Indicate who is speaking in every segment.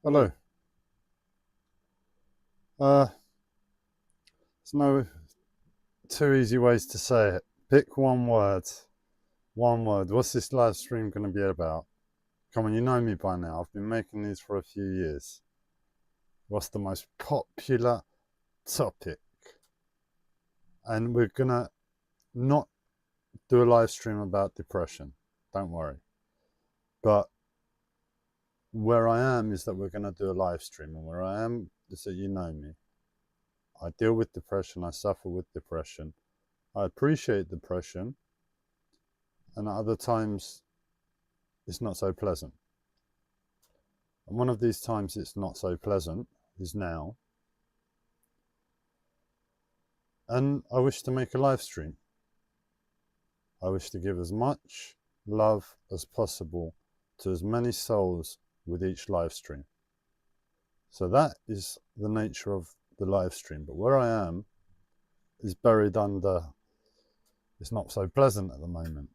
Speaker 1: Hello. Uh, there's no two easy ways to say it. Pick one word. One word. What's this live stream going to be about? Come on, you know me by now. I've been making these for a few years. What's the most popular topic? And we're going to not do a live stream about depression. Don't worry. But where I am is that we're going to do a live stream. And where I am is that you know me. I deal with depression. I suffer with depression. I appreciate depression. And at other times, it's not so pleasant. And one of these times it's not so pleasant is now. And I wish to make a live stream. I wish to give as much love as possible to as many souls with each live stream. So that is the nature of the live stream. But where I am is buried under, it's not so pleasant at the moment.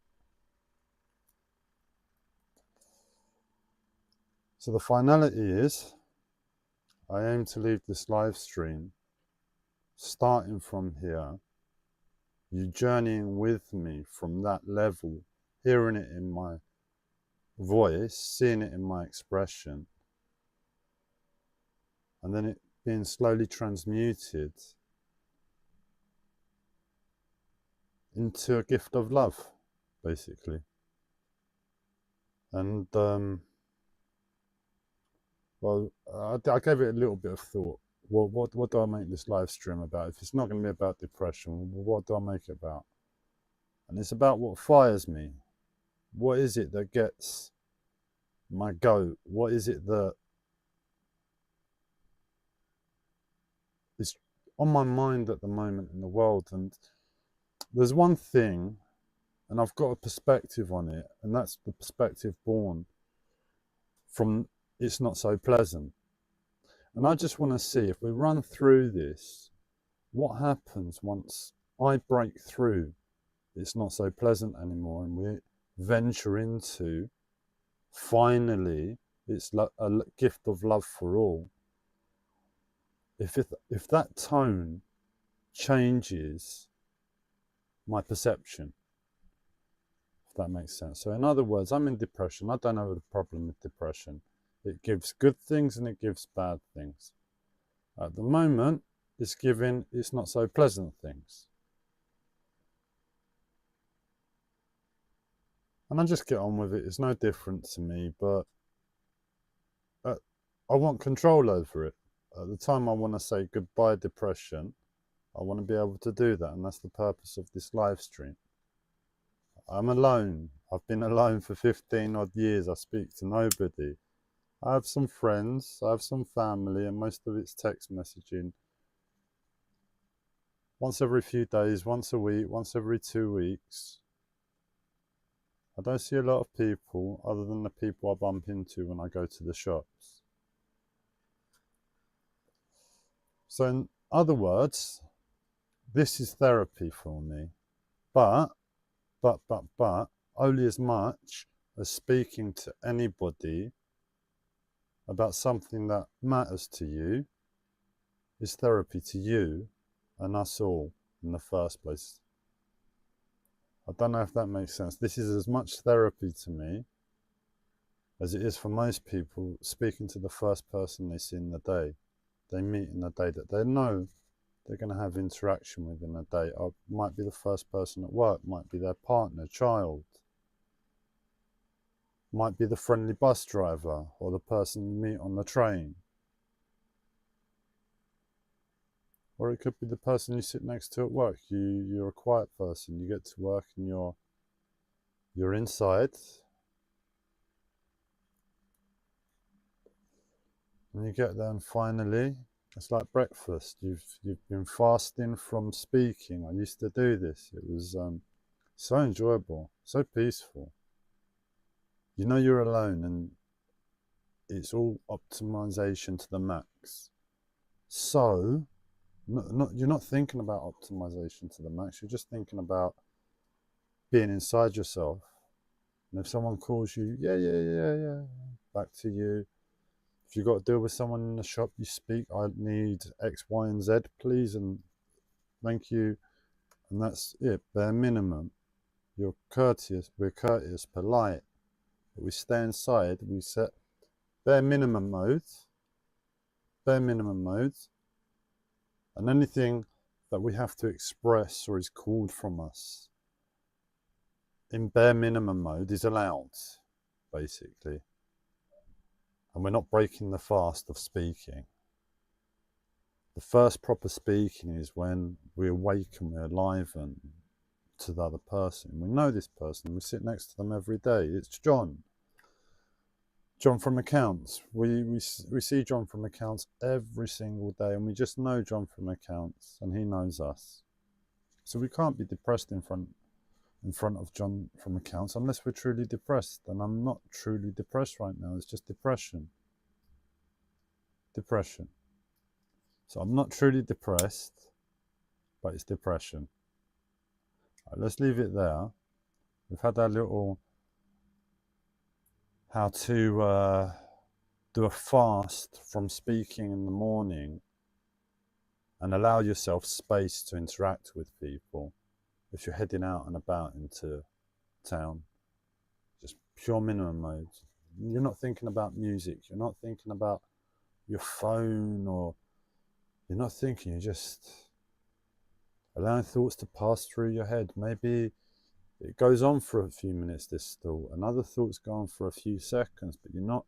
Speaker 1: So the finality is, I aim to leave this live stream starting from here, you journeying with me from that level, hearing it in my voice, seeing it in my expression, and then it being slowly transmuted into a gift of love, basically. And well, I gave it a little bit of thought. What do I make this live stream about? If it's not going to be about depression, what do I make it about? And it's about what fires me. What is it that gets my goat? What is it that is on my mind at the moment in the world? And there's one thing, and I've got a perspective on it, and that's the perspective born from it's not so pleasant. And I just want to see if we run through this, what happens once I break through it's not so pleasant anymore and we venture into finally it's a gift of love for all. If that tone changes my perception, if that makes sense. So in other words, I'm in depression. I don't have a problem with depression. It gives good things and it gives bad things. At the moment, it's giving it's not so pleasant things. And I just get on with it. It's no different to me, but I want control over it. At the time I want to say goodbye depression, I want to be able to do that, and that's the purpose of this live stream. I'm alone. I've been alone for 15 odd years. I speak to nobody. I have some friends, I have some family, and most of it's text messaging. Once every few days, once a week, once every 2 weeks. I don't see a lot of people other than the people I bump into when I go to the shops. So in other words, this is therapy for me. But only as much as speaking to anybody about something that matters to you is therapy to you and us all in the first place. I don't know if that makes sense. This is as much therapy to me as it is for most people speaking to the first person they see in the day, they meet in the day, that they know they're going to have interaction with in a day. Might be the first person at work, might be their partner, child, might be the friendly bus driver or the person you meet on the train. Or it could be the person you sit next to at work. You're a quiet person. You get to work and you're inside. And you get there and finally, it's like breakfast. You've been fasting from speaking. I used to do this. It was so enjoyable, so peaceful. You know you're alone and it's all optimization to the max. So you're not thinking about optimization to the max. You're just thinking about being inside yourself. And if someone calls you, yeah, back to you. If you've got to deal with someone in the shop, you speak, I need X, Y, and Z, please, and thank you. And that's it, bare minimum. You're courteous, we're courteous, polite. But we stay inside, we set bare minimum modes, and anything that we have to express or is called from us in bare minimum mode is allowed, basically. And we're not breaking the fast of speaking. The first proper speaking is when we awaken, we're alive and to the other person. We know this person, we sit next to them every day. It's John. John from accounts. We see John from accounts every single day, and we just know John from accounts, and he knows us. So we can't be depressed in front of John from accounts unless we're truly depressed. And I'm not truly depressed right now. It's just depression. Depression. So I'm not truly depressed, but it's depression. Right, let's leave it there. We've had our little how to do a fast from speaking in the morning and allow yourself space to interact with people if you're heading out and about into town. Just pure minimum mode. You're not thinking about music, you're not thinking about your phone, or you're not thinking, you're just allowing thoughts to pass through your head. Maybe it goes on for a few minutes, this thought, and other thoughts go on for a few seconds, but you're not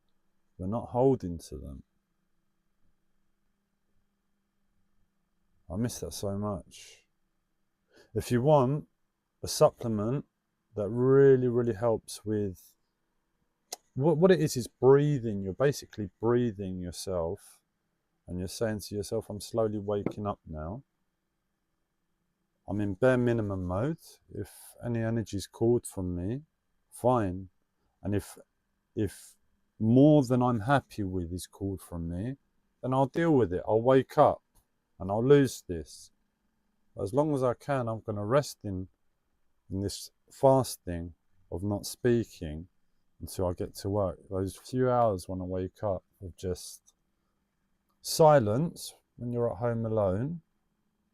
Speaker 1: holding to them. I miss that so much. If you want a supplement that really helps with what it is breathing. You're basically breathing yourself, and you're saying to yourself, I'm slowly waking up now. I'm in bare minimum mode. If any energy is called from me, fine. And if more than I'm happy with is called from me, then I'll deal with it. I'll wake up and I'll lose this. But as long as I can, I'm going to rest in this fasting of not speaking until I get to work. Those few hours when I wake up of just silence when you're at home alone.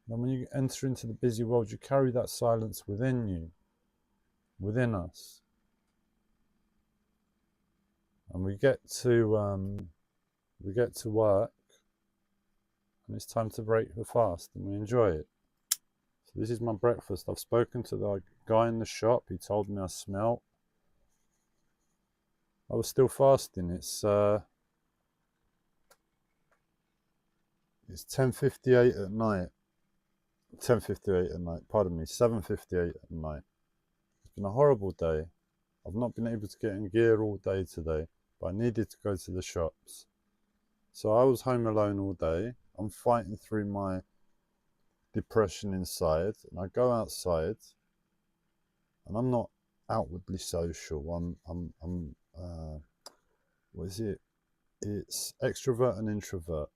Speaker 1: And when you enter into the busy world, you carry that silence within you, within us. And we get to work, and it's time to break the fast, and we enjoy it. So this is my breakfast. I've spoken to the guy in the shop. He told me I smelt. I was still fasting. It's 10:58 at night. 10:58 at night, pardon me, 7:58 at night. It's been a horrible day. I've not been able to get in gear all day today, but I needed to go to the shops. So I was home alone all day. I'm fighting through my depression inside, and I go outside, and I'm not outwardly social. I'm what is it? It's extrovert and introvert.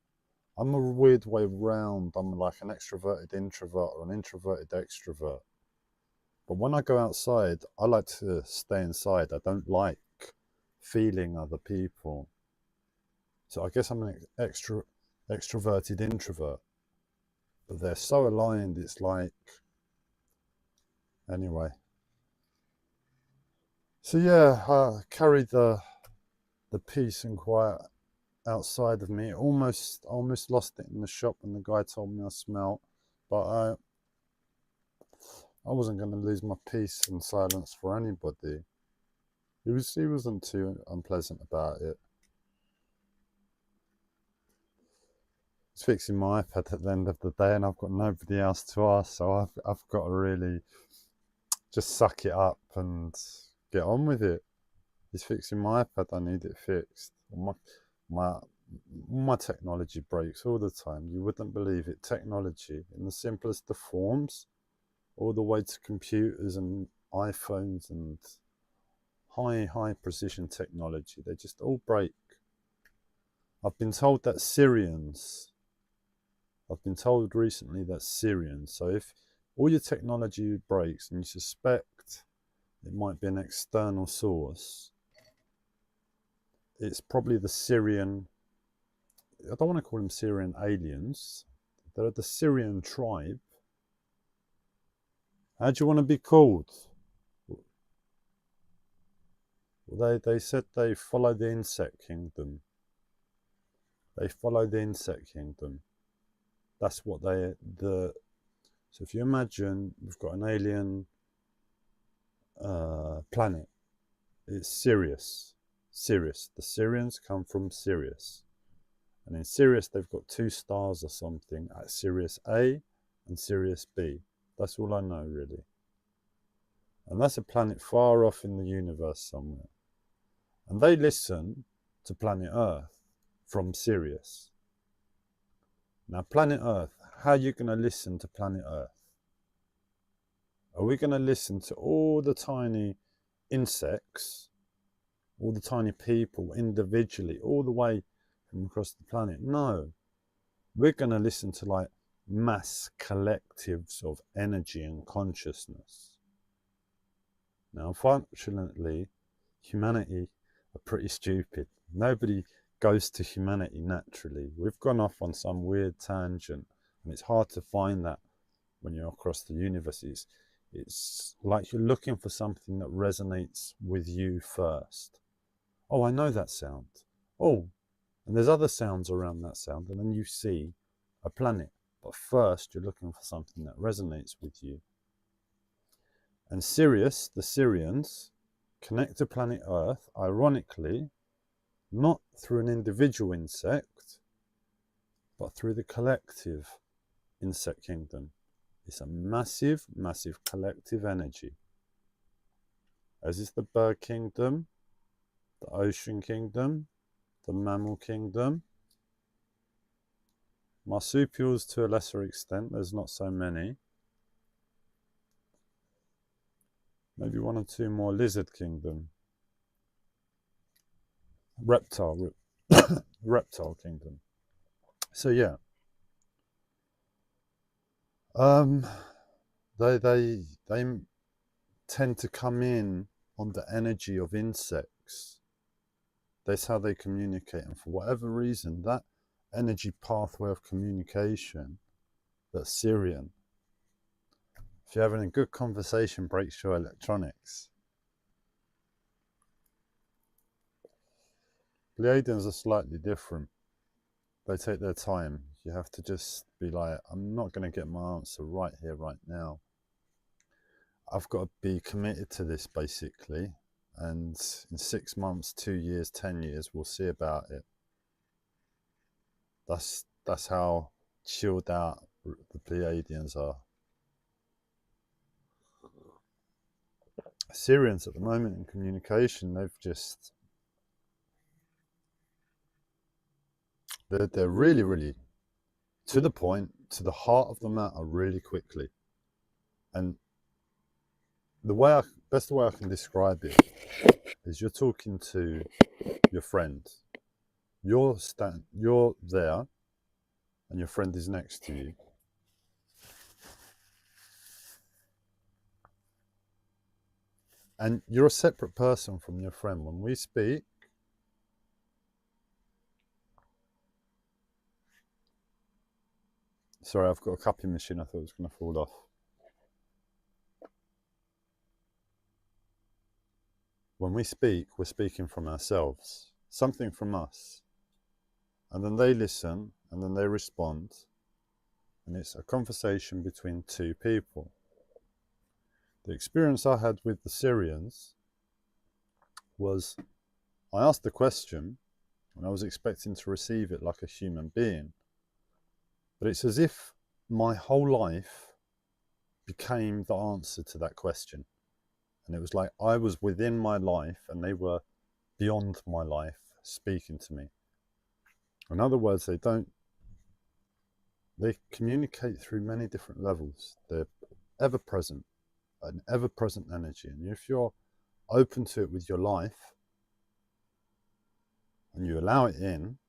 Speaker 1: I'm a weird way round. I'm like an extroverted introvert or an introverted extrovert. But when I go outside, I like to stay inside. I don't like feeling other people. So I guess I'm an extroverted introvert. But they're so aligned, it's like... Anyway. So yeah, I carried the peace and quiet outside of me. I almost lost it in the shop when the guy told me I smelt, but I wasn't going to lose my peace and silence for anybody. He wasn't too unpleasant about it. He's fixing my iPad at the end of the day, and I've got nobody else to ask, so I've got to really just suck it up and get on with it. He's fixing my iPad. I need it fixed. My technology breaks all the time. You wouldn't believe it. Technology in the simplest of forms, all the way to computers and iPhones and high precision technology. They just all break. I've been told recently that Syrians. So if all your technology breaks and you suspect it might be an external source, it's probably the Syrian I don't want to call them Syrian aliens. They're the Syrian tribe. How do you want to be called? They said they follow the insect kingdom. They follow the insect kingdom. That's what so if you imagine we've got an alien planet, it's Sirius. Sirius. The Syrians come from Sirius. And in Sirius, they've got 2 stars or something at Sirius A and Sirius B. That's all I know, really. And that's a planet far off in the universe somewhere. And they listen to planet Earth from Sirius. Now, planet Earth, how are you going to listen to planet Earth? Are we going to listen to all the tiny insects, all the tiny people individually, all the way from across the planet? No. We're going to listen to like mass collectives of energy and consciousness. Now, unfortunately, humanity are pretty stupid. Nobody goes to humanity naturally. We've gone off on some weird tangent, and it's hard to find that when you're across the universe. It's like you're looking for something that resonates with you first. Oh, I know that sound. Oh, and there's other sounds around that sound, and then you see a planet. But first, you're looking for something that resonates with you. And Sirius, the Syrians, connect to planet Earth, ironically, not through an individual insect, but through the collective insect kingdom. It's a massive, massive collective energy. As is the bird kingdom, the ocean kingdom, the mammal kingdom. Marsupials to a lesser extent, there's not so many. Maybe 1 or 2 more. Lizard kingdom. Reptile kingdom. So yeah. They tend to come in on the energy of insects. That's how they communicate, and for whatever reason, that energy pathway of communication, that's Syrian. If you're having a good conversation, breaks your electronics. Pleiadians are slightly different. They take their time. You have to just be like, I'm not going to get my answer right here, right now. I've got to be committed to this, basically. And in 6 months, 2 years, 10 years, we'll see about it. That's how chilled out the Pleiadians are. Syrians at the moment in communication, they're really, really to the point, to the heart of the matter really quickly. And the best way I can describe it is you're talking to your friend. You're there and your friend is next to you. And you're a separate person from your friend. When we speak, sorry, I've got a cupping machine. I thought it was going to fall off. When we speak, we're speaking from ourselves, something from us. And then they listen, and then they respond. And it's a conversation between 2 people. The experience I had with the Syrians was I asked the question and I was expecting to receive it like a human being. But it's as if my whole life became the answer to that question. And it was like I was within my life and they were beyond my life speaking to me. In other words, they communicate through many different levels. They're ever present, an ever-present energy. And if you're open to it with your life and you allow it in,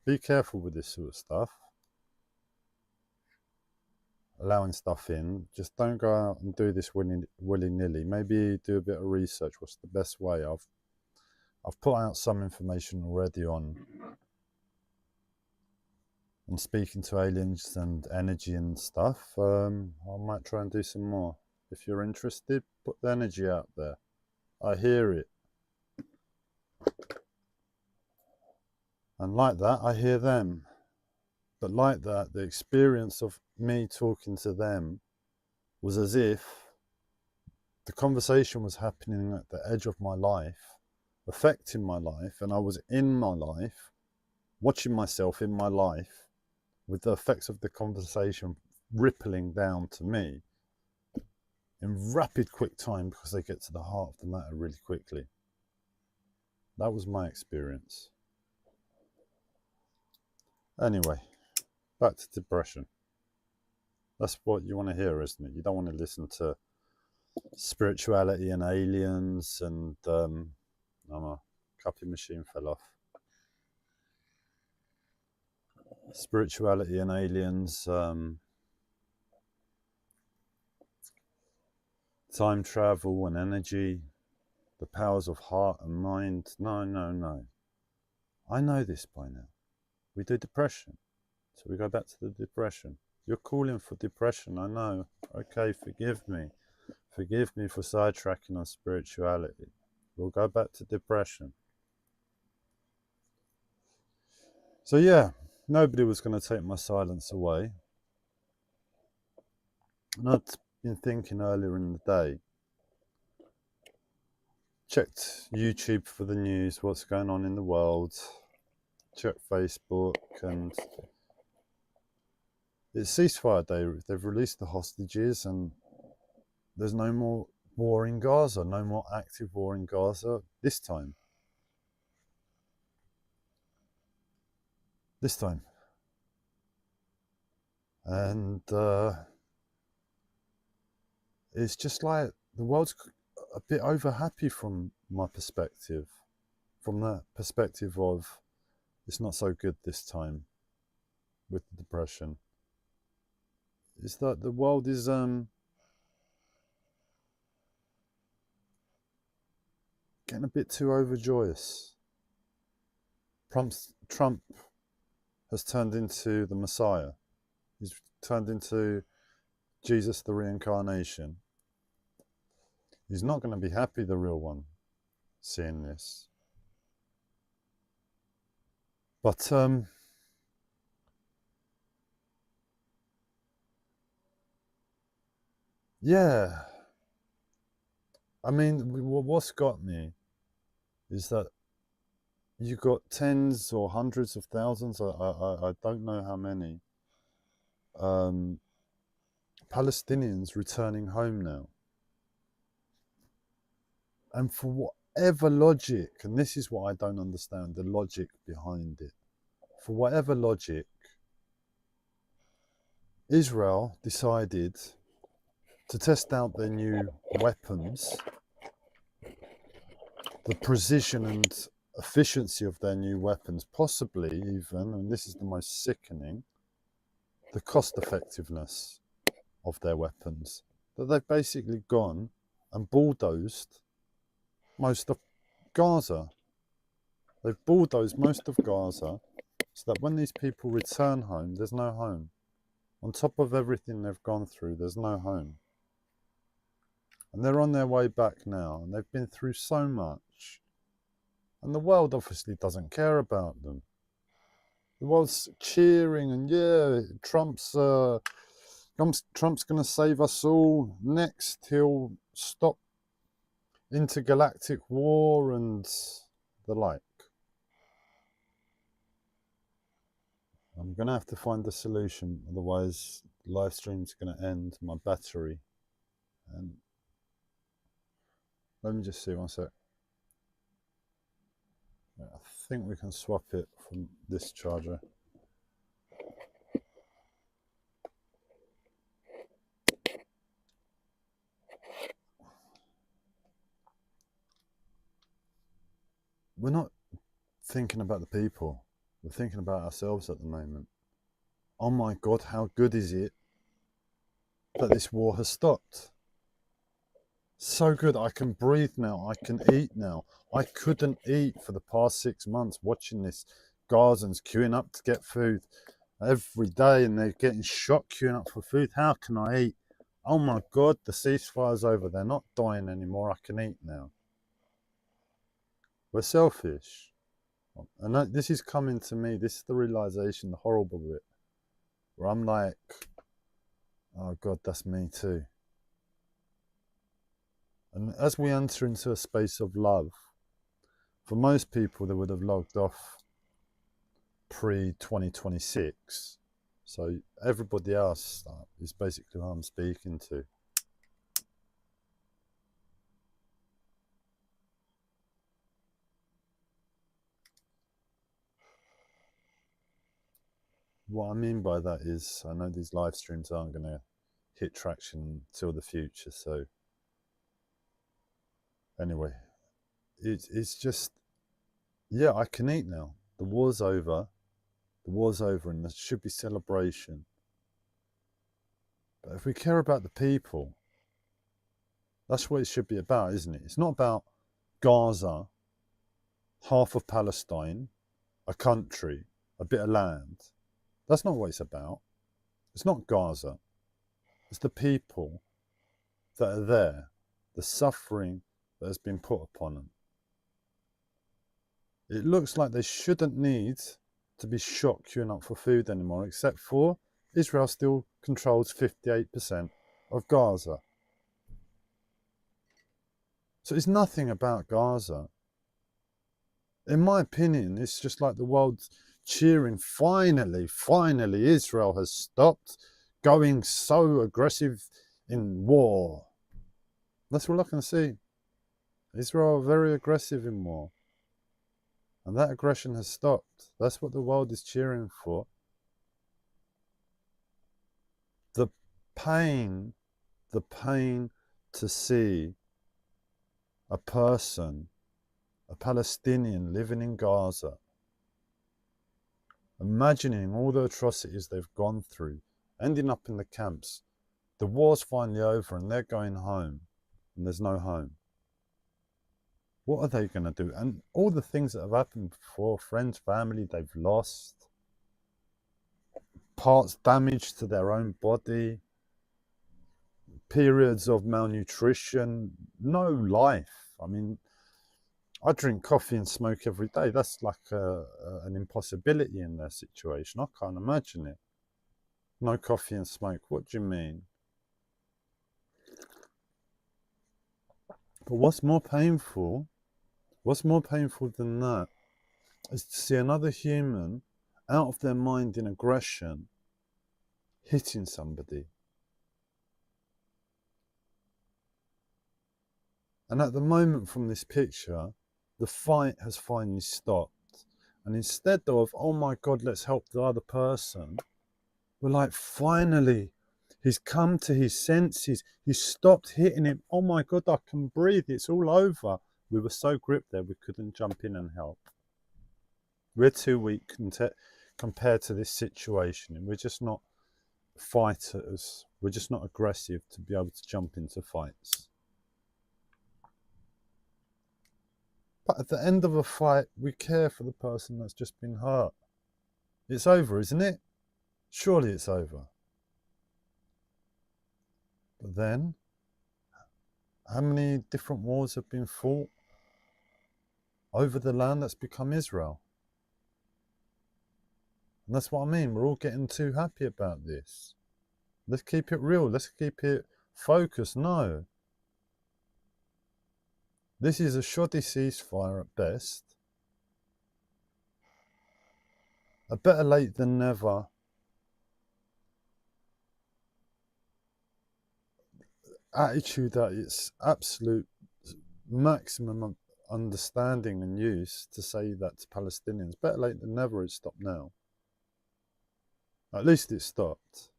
Speaker 1: be careful with this sort of stuff. Allowing stuff in, just don't go out and do this willy-nilly. Maybe do a bit of research. What's the best way? I've put out some information already on on speaking to aliens and energy and stuff. I might try and do some more. If you're interested, put the energy out there. I hear it. And like that, I hear them. But like that, the experience of me talking to them was as if the conversation was happening at the edge of my life, affecting my life, and I was in my life, watching myself in my life, with the effects of the conversation rippling down to me in rapid, quick time, because they get to the heart of the matter really quickly. That was my experience. Anyway, back to depression. That's what you want to hear, isn't it? You don't want to listen to spirituality and aliens and my copy machine fell off. Spirituality and aliens, time travel and energy, the powers of heart and mind. No. I know this by now. We do depression. So we go back to the depression. You're calling for depression, I know. Okay, forgive me. Forgive me for sidetracking on spirituality. We'll go back to depression. So yeah, nobody was going to take my silence away. And I'd been thinking earlier in the day, checked YouTube for the news, what's going on in the world, checked Facebook, and it's ceasefire day. They've released the hostages and there's no more war in Gaza, no more active war in Gaza this time. And it's just like the world's a bit over happy from my perspective, from the perspective of it's not so good this time with the depression. It's that the world is getting a bit too overjoyous. Trump has turned into the Messiah. He's turned into Jesus the reincarnation. He's not going to be happy, the real one, seeing this. But yeah, I mean, what's got me is that you got tens or hundreds of thousands, I don't know how many, Palestinians returning home now. And for whatever logic, and this is what I don't understand, the logic behind it. For whatever logic, Israel decided to test out their new weapons, the precision and efficiency of their new weapons, possibly even, and this is the most sickening, the cost effectiveness of their weapons. That they've basically gone and bulldozed most of Gaza. They've bulldozed most of Gaza so that when these people return home, there's no home. On top of everything they've gone through, there's no home. And they're on their way back now, and they've been through so much. And the world obviously doesn't care about them. The world's cheering and yeah, Trump's going to save us all. Next, he'll stop intergalactic war and the like. I'm going to have to find a solution, otherwise the live stream's going to end my battery. And let me just see one sec. I think we can swap it from this charger. We're not thinking about the people. We're thinking about ourselves at the moment. Oh my God, how good is it that this war has stopped? So good, I can breathe now, I can eat now. I couldn't eat for the past 6 months watching this. Gazans queuing up to get food. every day, and they're getting shot queuing up for food. How can I eat? Oh my God, the ceasefire's over. They're not dying anymore. I can eat now. We're selfish. And this is coming to me. This is the realization, the horrible bit, where I'm like, oh God, that's me too. And as we enter into a space of love, for most people, they would have logged off pre-2026. So everybody else is basically who I'm speaking to. What I mean by that is, I know these live streams aren't going to hit traction till the future. So anyway, it's just, yeah, I can eat now. The war's over. The war's over, and there should be celebration. But if we care about the people, that's what it should be about, isn't it? It's not about Gaza, half of Palestine, a country, a bit of land. That's not what it's about. It's not Gaza. It's the people that are there, the suffering that has been put upon them. It looks like they shouldn't need to be shot queuing up for food anymore, except for Israel still controls 58% of Gaza. So it's nothing about Gaza. In my opinion, it's just like the world cheering, finally, Israel has stopped going so aggressive in war. That's all I can see. Israel are very aggressive in war. And that aggression has stopped. That's what the world is cheering for. The pain to see a person, a Palestinian living in Gaza, imagining all the atrocities they've gone through, ending up in the camps. The war's finally over and they're going home, and there's no home. What are they going to do? And all the things that have happened before, friends, family, they've lost, parts damaged to their own body, periods of malnutrition, no life. I mean, I drink coffee and smoke every day. That's like an impossibility in their situation. I can't imagine it. No coffee and smoke. What do you mean? But what's more painful than that is to see another human out of their mind in aggression hitting somebody. And at the moment from this picture, the fight has finally stopped. And instead of, oh my God, let's help the other person, we're like, finally, he's come to his senses. He's stopped hitting him. Oh my God, I can breathe. It's all over. We were so gripped there, we couldn't jump in and help. We're too weak compared to this situation. And we're just not fighters. We're just not aggressive to be able to jump into fights. But at the end of a fight, we care for the person that's just been hurt. It's over, isn't it? Surely it's over. But then, how many different wars have been fought over the land that's become Israel? And that's what I mean. We're all getting too happy about this. Let's keep it real. Let's keep it focused. No. This is a shoddy ceasefire at best. A better late than never. Attitude at its absolute maximum understanding and use to say that to Palestinians. Better late than never. It's stopped now. At least it stopped.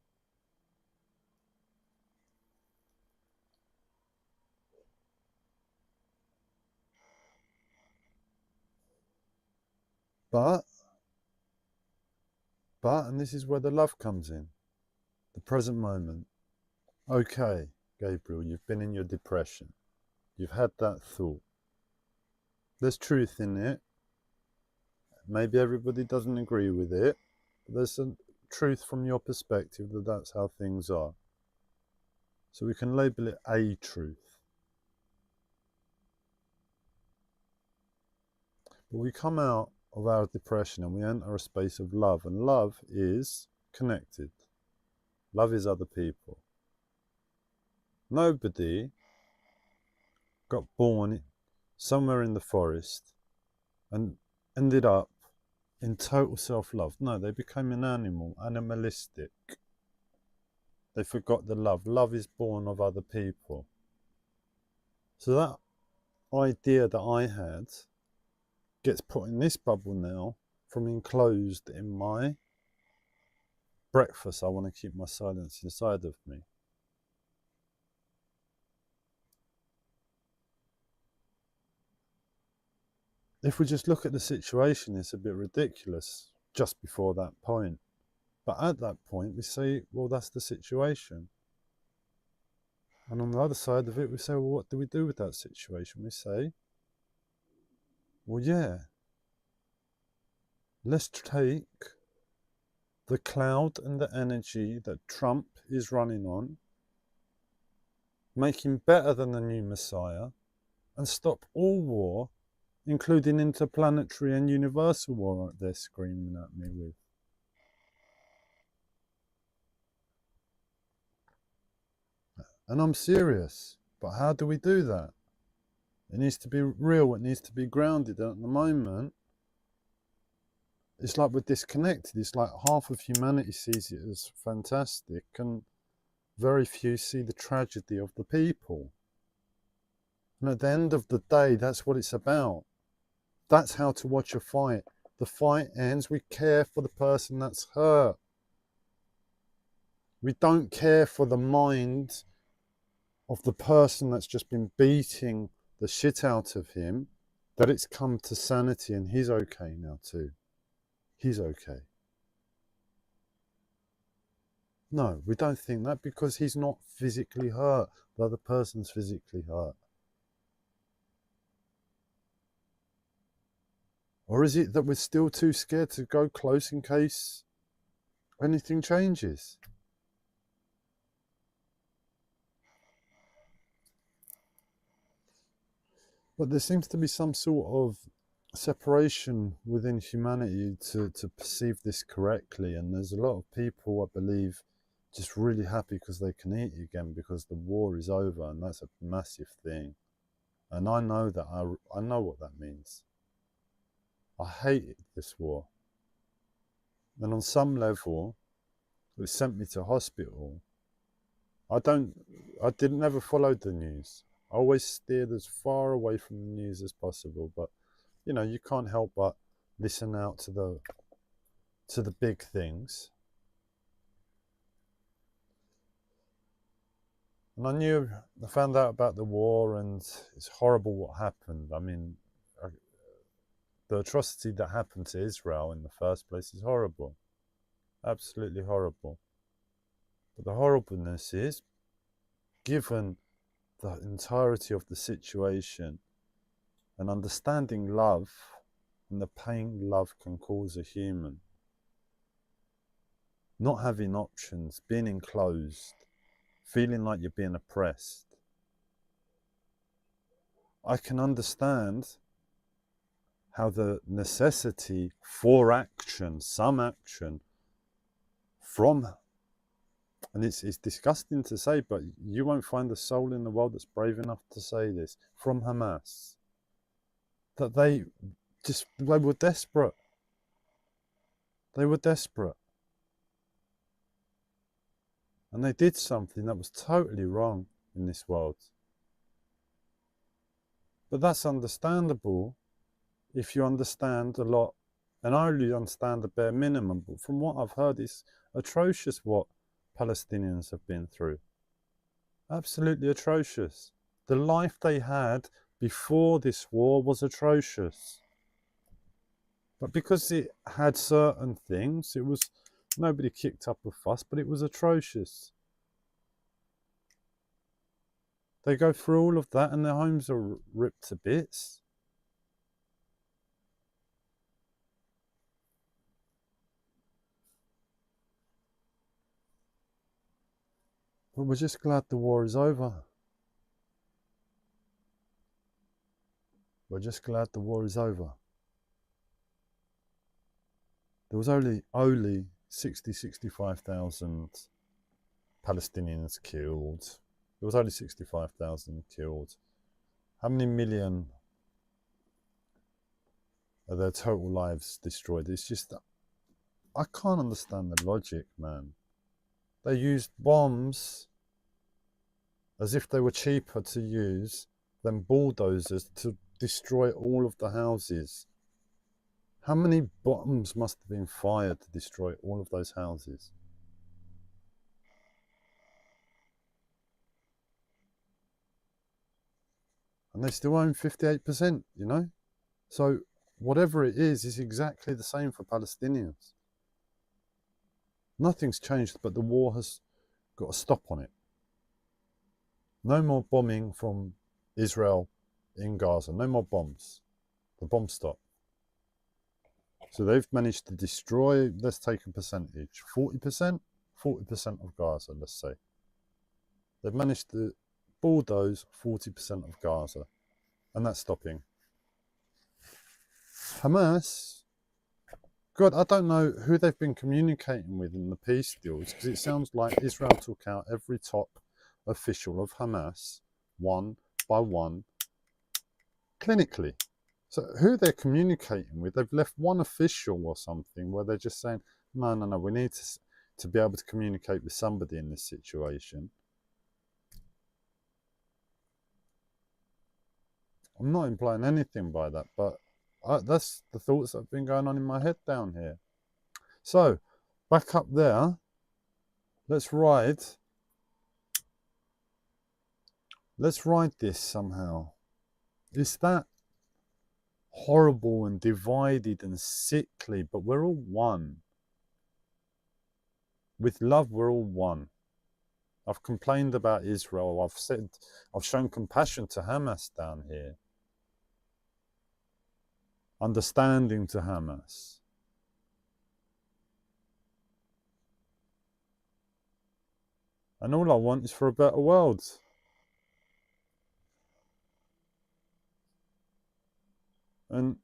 Speaker 1: But, and this is where the love comes in, the present moment. Okay, Gabriel, you've been in your depression. You've had that thought. There's truth in it. Maybe everybody doesn't agree with it. But truth from your perspective, that that's how things are. So we can label it a truth. But we come out of our depression and we enter a space of love, and love is connected. Love is other people. Nobody got born somewhere in the forest and ended up in total self-love. No, they became an animal, animalistic. They forgot the love. Love is born of other people. So that idea that I had gets put in this bubble now from enclosed in my breakfast. I want to keep my silence inside of me. If we just look at the situation, it's a bit ridiculous just before that point. But at that point, we say, well, that's the situation. And on the other side of it, we say, well, what do we do with that situation? We say, well, yeah, let's take the cloud and the energy that Trump is running on, make him better than the new Messiah, and stop all war, including interplanetary and universal war they're screaming at me with. And I'm serious, but how do we do that? It needs to be real, it needs to be grounded. And at the moment, it's like we're disconnected. It's like half of humanity sees it as fantastic and very few see the tragedy of the people. And at the end of the day, that's what it's about. That's how to watch a fight. The fight ends, we care for the person that's hurt. We don't care for the mind of the person that's just been beating the shit out of him, that it's come to sanity and he's okay now too. He's okay. No, we don't think that because he's not physically hurt. The other person's physically hurt. Or is it that we're still too scared to go close in case anything changes? But there seems to be some sort of separation within humanity to perceive this correctly. And there's a lot of people, I believe, just really happy because they can eat again because the war is over. And that's a massive thing. And I know that, I know what that means. I hated this war. And on some level, it sent me to hospital. I didn't ever follow the news. I always steered as far away from the news as possible. But, you know, you can't help but listen out to the big things. And I found out about the war, and it's horrible what happened. I mean, the atrocity that happened to Israel in the first place is horrible. Absolutely horrible. But the horribleness is, given the entirety of the situation and understanding love and the pain love can cause a human, not having options, being enclosed, feeling like you're being oppressed, I can understand how the necessity for action, some action from, and it's disgusting to say, but you won't find a soul in the world that's brave enough to say this, from Hamas, that they were desperate. They were desperate. And they did something that was totally wrong in this world. But that's understandable if you understand a lot, and I only understand the bare minimum, but from what I've heard, it's atrocious what Palestinians have been through. Absolutely atrocious. The life they had before this war was atrocious. But because it had certain things, nobody kicked up a fuss, but it was atrocious. They go through all of that and their homes are ripped to bits. But we're just glad the war is over. We're just glad the war is over. There was only 65,000 Palestinians killed. There was only 65,000 killed. How many million are their total lives destroyed? It's just, I can't understand the logic, man. They used bombs as if they were cheaper to use than bulldozers to destroy all of the houses. How many bombs must have been fired to destroy all of those houses? And they still own 58%, you know? So whatever it is exactly the same for Palestinians. Nothing's changed, but the war has got a stop on it. No more bombing from Israel in Gaza. No more bombs. The bomb stop. So they've managed to destroy, let's take a percentage, 40%? 40% of Gaza, let's say. They've managed to bulldoze 40% of Gaza. And that's stopping. Hamas, God, I don't know who they've been communicating with in the peace deals, because it sounds like Israel took out every top official of Hamas, one by one, clinically. So who they're communicating with, they've left one official or something where they're just saying, no, we need to be able to communicate with somebody in this situation. I'm not implying anything by that, but that's the thoughts that have been going on in my head down here. So, back up there, let's ride this somehow. Is that horrible and divided and sickly, but we're all one. With love, we're all one. I've complained about Israel. I've shown compassion to Hamas down here. Understanding to Hamas. And all I want is for a better world. And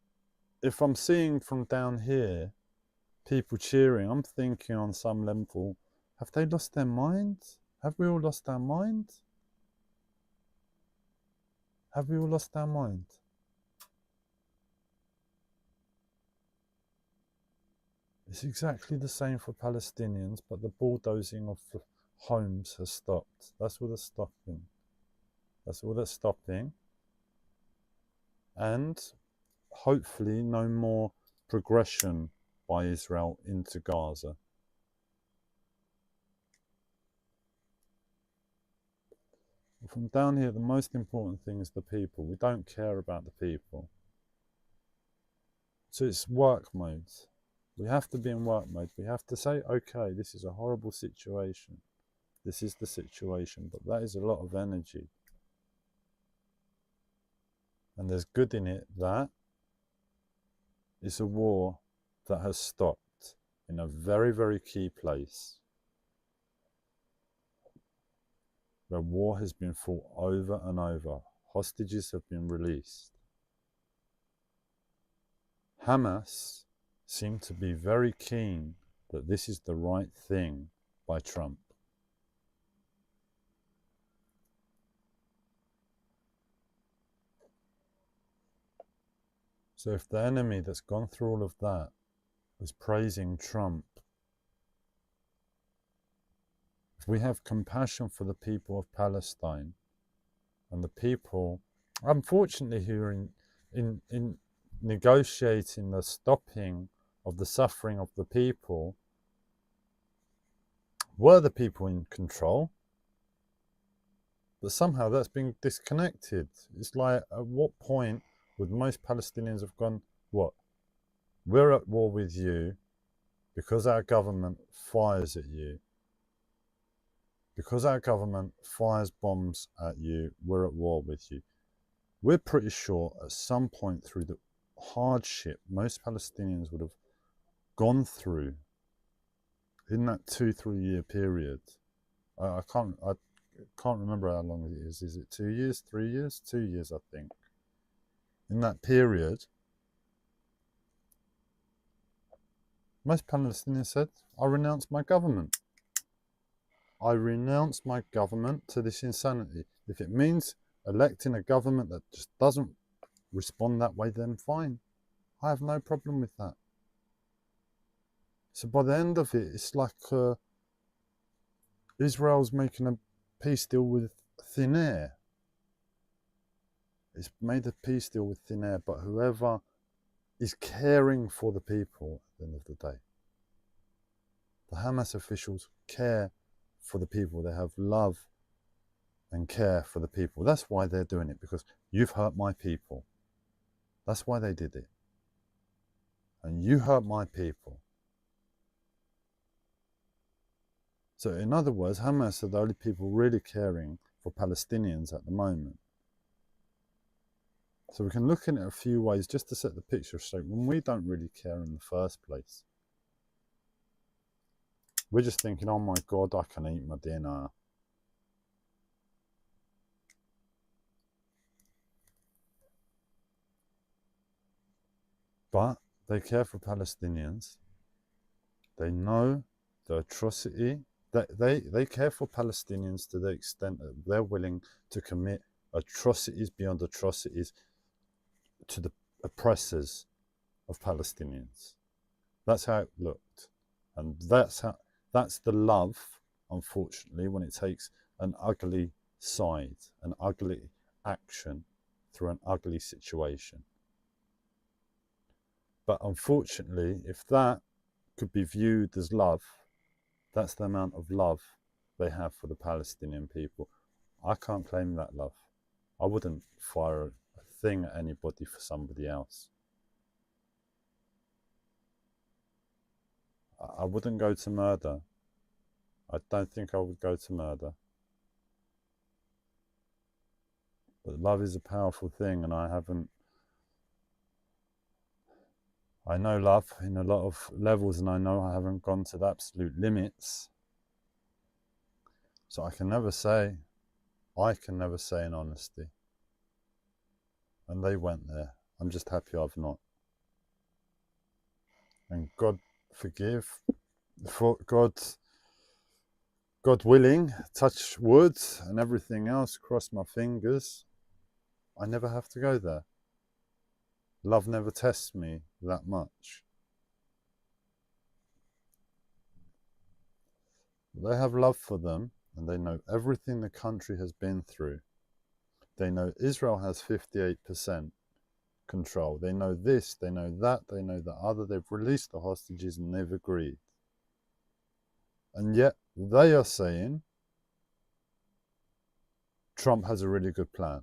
Speaker 1: if I'm seeing from down here people cheering, I'm thinking on some level, have they lost their mind? Have we all lost our mind? Have we all lost our mind? It's exactly the same for Palestinians, but the bulldozing of the homes has stopped. That's all that's stopping. That's all that's stopping. And hopefully no more progression by Israel into Gaza. From down here, the most important thing is the people. We don't care about the people. So it's work mode. We have to be in work mode. We have to say, okay, this is a horrible situation. This is the situation, but that is a lot of energy. And there's good in it that it's a war that has stopped in a very, very key place where war has been fought over and over. Hostages have been released. Hamas seem to be very keen that this is the right thing by Trump. So if the enemy that's gone through all of that was praising Trump, if we have compassion for the people of Palestine and the people, unfortunately, who are in negotiating the stopping of the suffering of the people, were the people in control, but somehow that's been disconnected. It's like, at what point would most Palestinians have gone, what? We're at war with you because our government fires at you. Because our government fires bombs at you, we're at war with you. We're pretty sure at some point through the hardship most Palestinians would have gone through in that 2-3 year period. I can't remember how long it is. Is it 2 years, 3 years? 2 years, I think. In that period, most Palestinians said, I renounce my government. I renounce my government to this insanity. If it means electing a government that just doesn't respond that way, then fine. I have no problem with that. So by the end of it, it's like Israel's making a peace deal with thin air. It's made a peace deal with thin air, but whoever is caring for the people at the end of the day. The Hamas officials care for the people. They have love and care for the people. That's why they're doing it, because you've hurt my people. That's why they did it. And you hurt my people. So in other words, Hamas are the only people really caring for Palestinians at the moment. So we can look at it a few ways just to set the picture straight when we don't really care in the first place. We're just thinking, oh my God, I can eat my dinner. But they care for Palestinians. They know the atrocity. They care for Palestinians to the extent that they're willing to commit atrocities beyond atrocities to the oppressors of Palestinians. That's how it looked. And that's the love, unfortunately, when it takes an ugly side, an ugly action through an ugly situation. But unfortunately, if that could be viewed as love, that's the amount of love they have for the Palestinian people. I can't claim that love. I wouldn't fire a thing at anybody for somebody else. I wouldn't go to murder. I don't think I would go to murder. But love is a powerful thing, and I know love in a lot of levels, and I know I haven't gone to the absolute limits. So I can never say in honesty. And they went there. I'm just happy I've not. And God forgive, for God willing, touch wood and everything else, cross my fingers, I never have to go there. Love never tests me that much. They have love for them, and they know everything the country has been through. They know Israel has 58% control. They know this, they know that, they know the other. They've released the hostages and they've agreed. And yet they are saying Trump has a really good plan.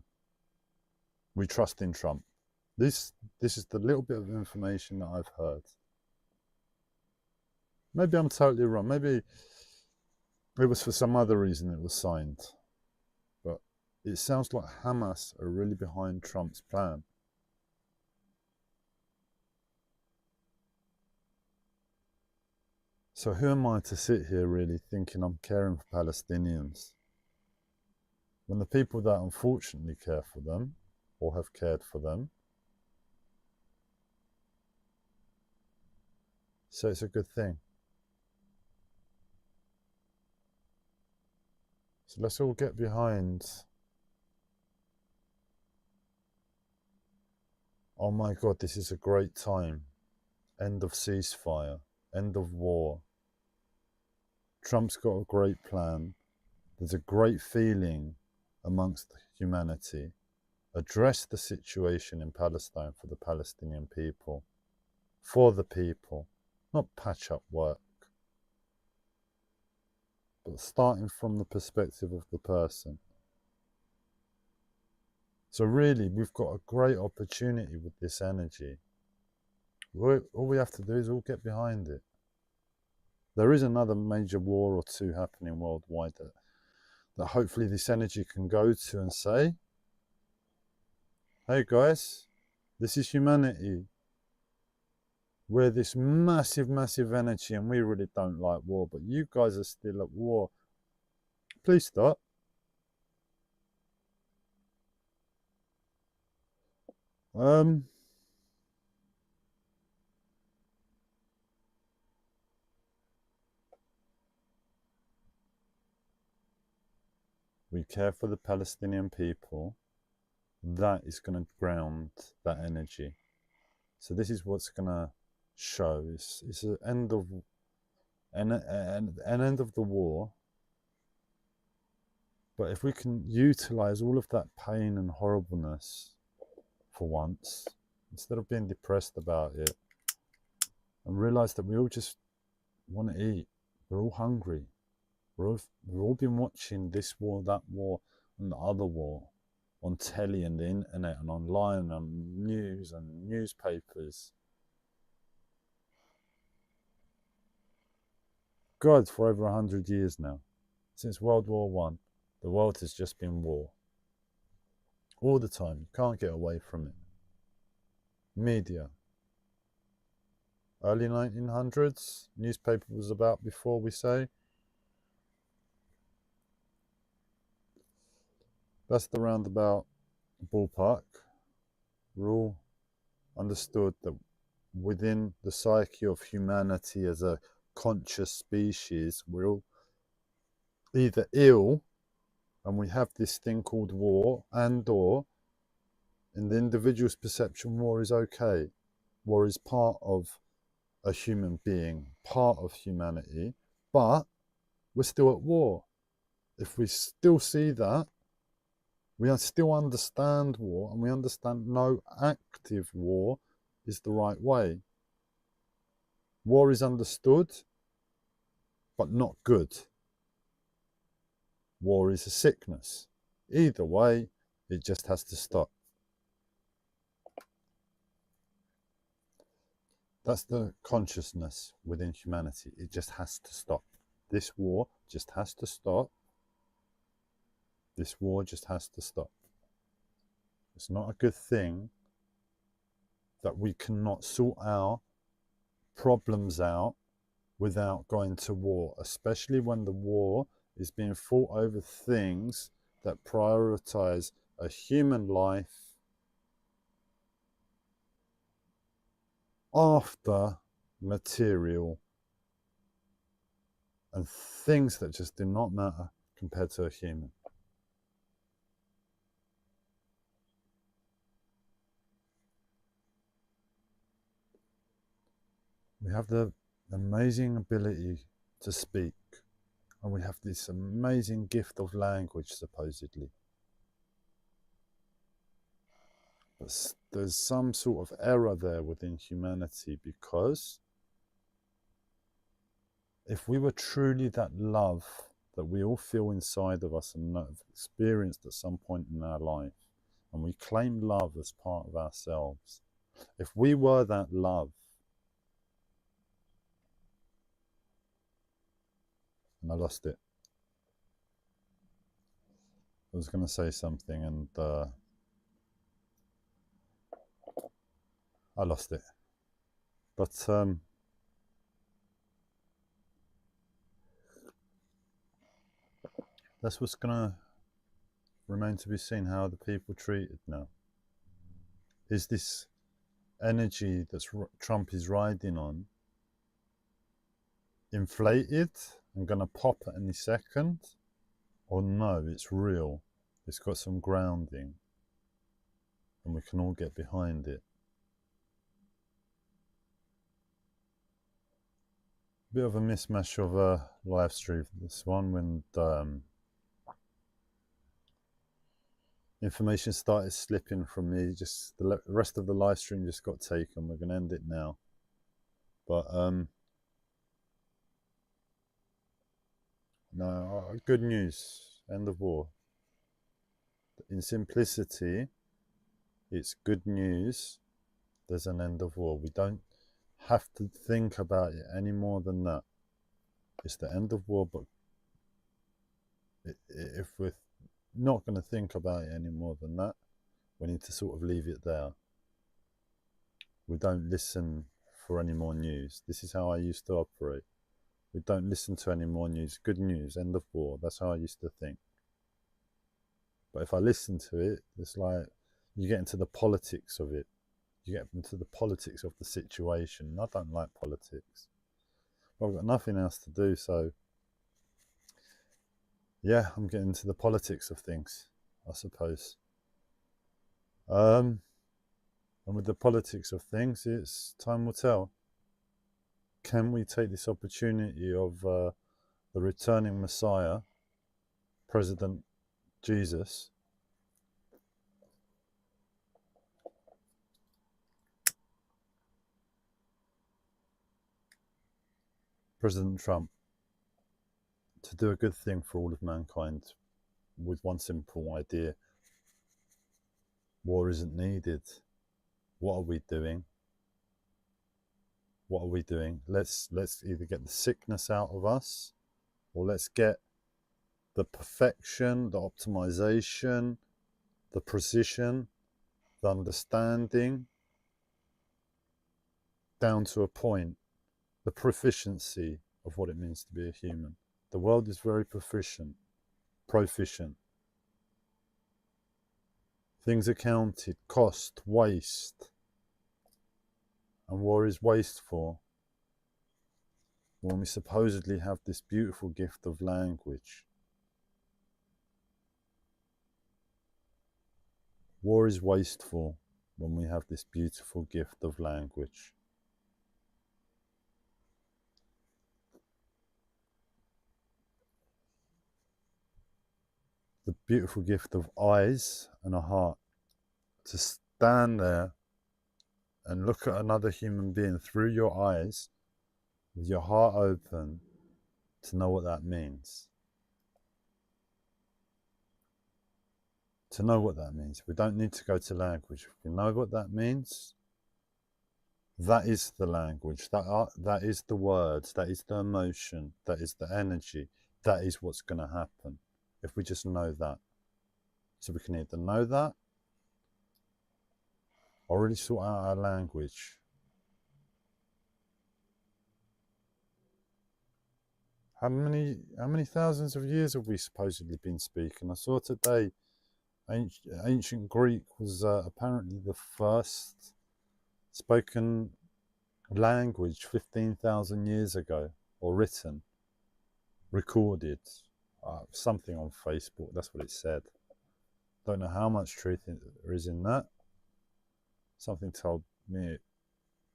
Speaker 1: We trust in Trump. This is the little bit of information that I've heard. Maybe I'm totally wrong. Maybe it was for some other reason it was signed. But it sounds like Hamas are really behind Trump's plan. So who am I to sit here really thinking I'm caring for Palestinians, when the people that unfortunately care for them, or have cared for them, so it's a good thing. So let's all get behind, oh my God, this is a great time. End of ceasefire, end of war. Trump's got a great plan. There's a great feeling amongst humanity. Address the situation in Palestine for the Palestinian people. For the people, not patch up work. But starting from the perspective of the person. So really, we've got a great opportunity with this energy. All we have to do is all get behind it. There is another major war or two happening worldwide that hopefully this energy can go to and say, hey guys, this is humanity. We're this massive, massive energy and we really don't like war, but you guys are still at war. Please stop. Um, we care for the Palestinian people. That is going to ground that energy. So this is what's going to show. It's an end of an end of the war. But if we can utilize all of that pain and horribleness for once, instead of being depressed about it, and realize that we all just want to eat, we're all hungry, we've all been watching this war, that war, and the other war on telly and the internet and online and news and newspapers. God, for over 100 years now, since World War One, the world has just been war. All the time, you can't get away from it. Media. Early 1900s, newspaper was about before, we say. That's the roundabout ballpark. We're all understood that within the psyche of humanity as a conscious species, we're all either ill, and we have this thing called war, and/or in the individual's perception, war is okay. War is part of a human being, part of humanity, but we're still at war. If we still see that, we still understand war, and we understand no active war is the right way. War is understood, but not good. War is a sickness. Either way, it just has to stop. That's the consciousness within humanity. It just has to stop. This war just has to stop. This war just has to stop. It's not a good thing that we cannot sort our problems out without going to war, especially when the war is being fought over things that prioritize a human life after material and things that just do not matter compared to a human. We have the amazing ability to speak, and we have this amazing gift of language, supposedly. But there's some sort of error there within humanity, because if we were truly that love that we all feel inside of us and have experienced at some point in our life, and we claim love as part of ourselves, if we were that love, and I lost it. I was going to say something and I lost it. But that's what's going to remain to be seen, how the people treated now. Is this energy that Trump is riding on inflated and going to pop at any second? Or no, it's real. It's got some grounding and we can all get behind it. Bit of a mismatch of a live stream, this one, when information started slipping from me. Just the rest of the live stream just got taken. We're going to end it now. But no, good news. End of war. In simplicity, it's good news. There's an end of war. We don't have to think about it any more than that. It's the end of war, but if we're not going to think about it any more than that, we need to sort of leave it there. We don't listen for any more news. This is how I used to operate. We don't listen to any more news. Good news, end of war. That's how I used to think. But if I listen to it, it's like You get into the politics of it. You get into the politics of the situation. I don't like politics. But I've got nothing else to do, so yeah, I'm getting into the politics of things, I suppose. And with the politics of things, it's time will tell. Can we take this opportunity of the returning Messiah, President Jesus, President Trump, to do a good thing for all of mankind with one simple idea? War isn't needed. What are we doing? What are we doing? Let's either get the sickness out of us, or let's get the perfection, the optimization, the precision, the understanding down to a point, the proficiency of what it means to be a human. The world is very proficient. Things are counted, cost, waste. And war is wasteful when we supposedly have this beautiful gift of language. War is wasteful when we have this beautiful gift of language. The beautiful gift of eyes and a heart, to stand there and look at another human being through your eyes with your heart open, to know what that means. To know what that means. We don't need to go to language. If we know what that means, that is the language, that is the words, that is the emotion, that is the energy, that is what's going to happen if we just know that. So we can either know that or really sort out our language. How many thousands of years have we supposedly been speaking? I saw today ancient Greek was apparently the first spoken language 15,000 years ago, or written, recorded, something on Facebook, that's what it said. Don't know how much truth there is in that. Something told me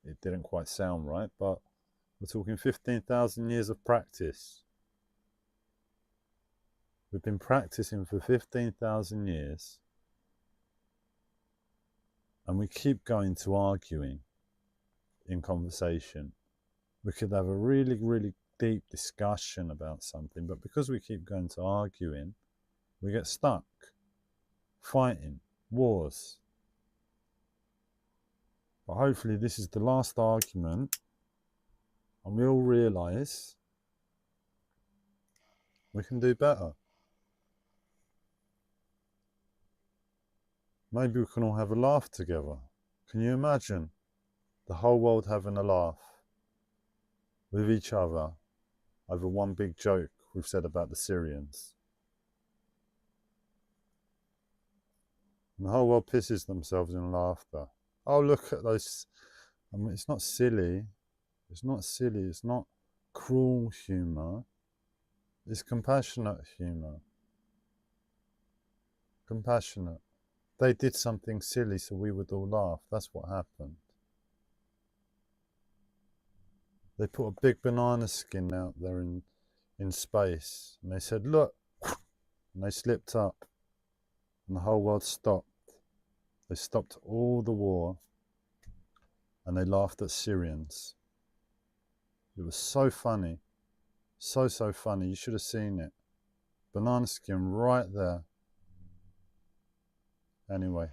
Speaker 1: it didn't quite sound right, but we're talking 15,000 years of practice. We've been practicing for 15,000 years, and we keep going to arguing in conversation. We could have a really, really deep discussion about something, but because we keep going to arguing, we get stuck, fighting, wars. But hopefully this is the last argument, and we all realise we can do better. Maybe we can all have a laugh together. Can you imagine the whole world having a laugh with each other over one big joke we've said about the Syrians? And the whole world pisses themselves in laughter. Oh, look at those. I mean, it's not silly. It's not silly. It's not cruel humour. It's compassionate humour. Compassionate. They did something silly so we would all laugh. That's what happened. They put a big banana skin out there in space, and they said, look, and they slipped up, and the whole world stopped. They stopped all the war, and they laughed at Syrians. It was so funny. So funny. You should have seen it. Banana skin right there. Anyway.